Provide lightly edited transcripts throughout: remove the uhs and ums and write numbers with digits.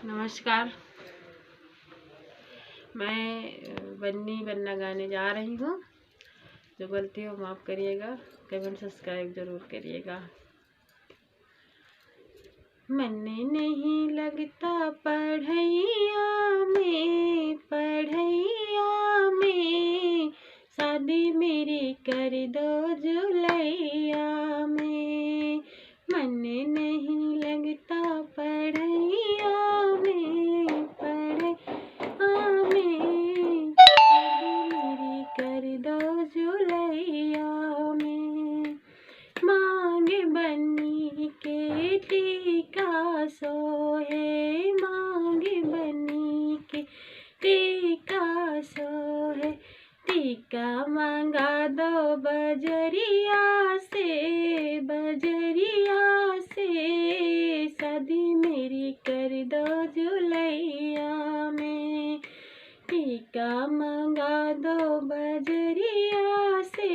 नमस्कार। मैं बन्नी बन्ना गाने जा रही हूँ। जो गलती हो माफ़ करिएगा। कमेंट सब्सक्राइब ज़रूर करिएगा। मन नहीं लगता पढ़ैया में शादी मेरी कर दो जुलैया में। मन नहीं लगता पढ़ैया में शादी मेरी कर दो जुलैया में। मांग बनी के टीका सोहे, मांग बनी के टीका सोहे। टीका मंगा दो बजरिया से शादी मेरी कर दो जुलैया में। टीका मंगा दो बजरिया से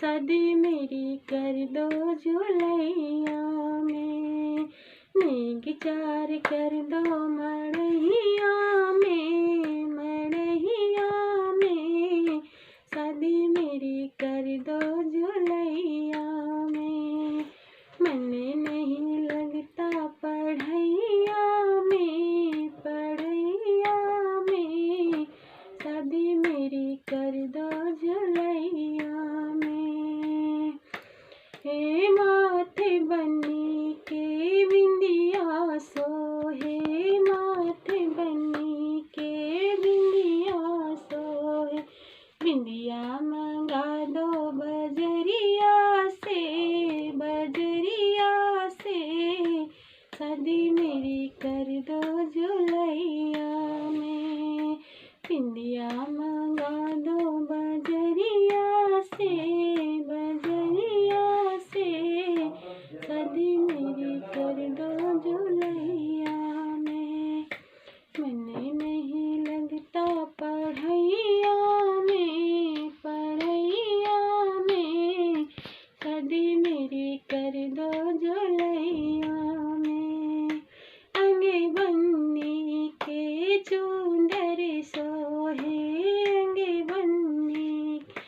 शादी मेरी कर दो जुलैया में। नेग चार कर दो मड़ैया में शादी मेरी कर दो जुलैया में। मन नहीं लगता पढ़ैया में शादी मेरी कर दो जुलैया में। हे माथे बनी के बिंदिया सोहे, माथे बनी के बिंदिया सोहे। बिंदिया मंगा दो बजरिया से शादी मेरी कर दो जुलैया में। बिंदिया मंगा दो बजरिया से शादी मेरी कर दो जुलैया में। मन नहीं लगता पढ़ैया में शादी मेरी कर दो जुलैया में। अंगे बन्नी के चुंदर सोहे, अंगे बन्नी के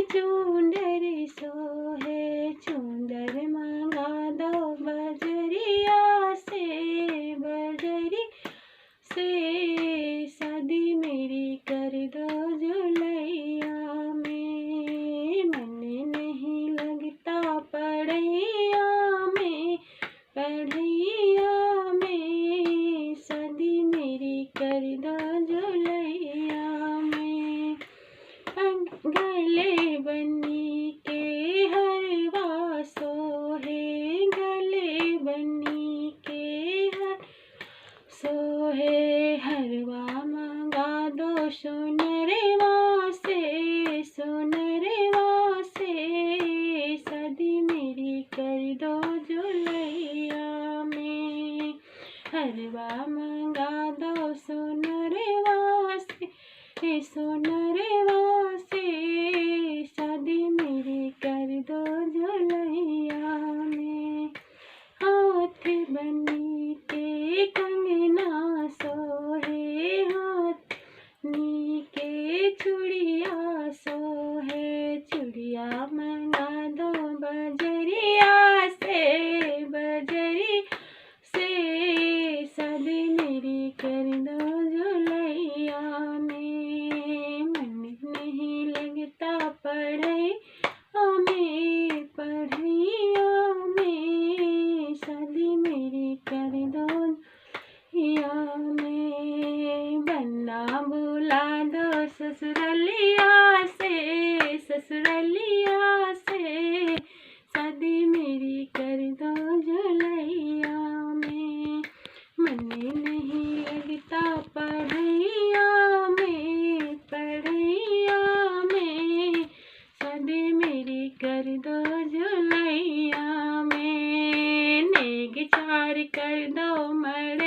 चुंदर सोहे। चुंदर मंगा दो बजरिया से शादी मेरी कर दो जुलैया में। मन नहीं लगता पढ़ैया में शादी मेरी कर दो जुलैया में। गले बनी के हरवा सोहे, गले बनी के सोहे। हरवा मंगा दो सोनरवा से शादी मेरी कर दो जुलैया में। हरवा मंगा दो सोनरवा से शादी मेरी कर दो जुलैया में। हाथ बनी के कंगना सोहे, हाथ बनी के चूड़िया सोहे। चूड़िया मंगा दो बजरिया से शादी मेरी कर दो जुलैया में। मन नहीं लगता पढ़ैया में शादी मेरी कर दो या में। बन्ना बुला दो ससुरलिया से शादी मेरी कर दो जुलैया में। मन नहीं लगता पढ़ैया में शादी मेरी कर दो जुलैया में। नेग चार कर दो मड़